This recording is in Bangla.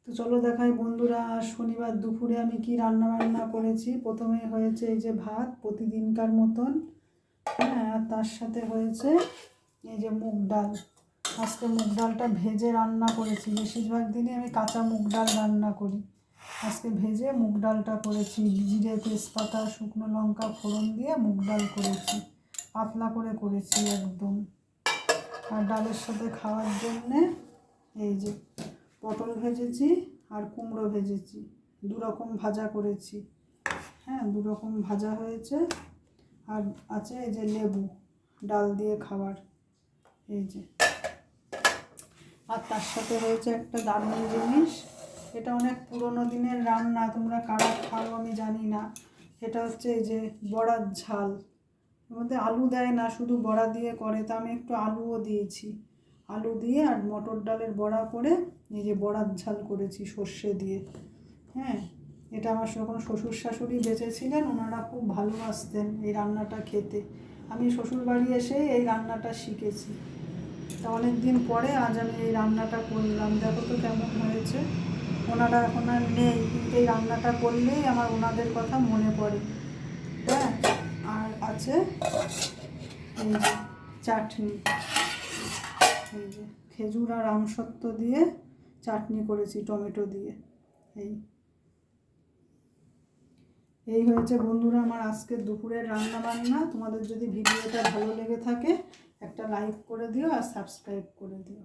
তো চলো দেখাই বন্ধুরা, শনিবার দুপুরে আমি কি রান্না বান্না করেছি। প্রথমে হয়েছে এই যে ভাত প্রতিদিনকার মতন, হ্যাঁ, আর তার সাথে হয়েছে এই যে মুগ ডাল। আজকে মুগ ডালটা ভেজে রান্না করেছি। বেশিরভাগ দিনই আমি কাঁচা মুগ ডাল রান্না করি, আজকে ভেজে মুগ ডালটা করেছি। জিরে তেজপাতা শুকনো লঙ্কা ফোড়ন দিয়ে মুগ ডাল করেছি, পাতলা করে করেছি একদম। আর ডালের সাথে খাওয়ার জন্যে এই যে পটল ভেজেছি আর কুমড়ো ভেজেছি, দুরকম ভাজা করেছি, হ্যাঁ, দুরকম ভাজা হয়েছে। আর আছে এই যে লেবু, ডাল দিয়ে খাবার, এই যে। আর তার সাথে হয়েছে একটা দারুণ জিনিস, এটা অনেক পুরনো দিনের রান্না, তোমরা কারা খাও আমি জানি না। এটা হচ্ছে এই যে বড়ার ঝাল। এর মধ্যে আলু দেয় না, শুধু বড়া দিয়ে করে, তা আমি একটু আলুও দিয়েছি। আলু দিয়ে আর মটর ডালের বড়া করে এই যে বড়ার ঝাল করেছি সর্ষে দিয়ে, হ্যাঁ। এটা আমার যখন শ্বশুর শাশুড়ি বেঁচে ছিলেন, ওনারা খুব ভালোবাসতেন এই রান্নাটা খেতে। আমি শ্বশুর বাড়ি এসেই এই রান্নাটা শিখেছি। তা অনেক দিন পরে আজ আমি এই রান্নাটা করলাম, দেখো তো কেমন হয়েছে। ওনারা এখন আর নেই, কিন্তু এই রান্নাটা করলেই আমার ওনাদের কথা মনে পড়ে, হ্যাঁ। আর আছে এই যে চাটনি, এই যে খেজুর আর আমসত্ত্ব দিয়ে চাটনি করেছি টমেটো দিয়ে। এই হয়েছে বন্ধুরা আমার আজকের দুপুরের রান্না বান্না। তোমাদের যদি ভিডিওটা ভালো লেগে থাকে একটা লাইক করে দিও আর সাবস্ক্রাইব করে দিও।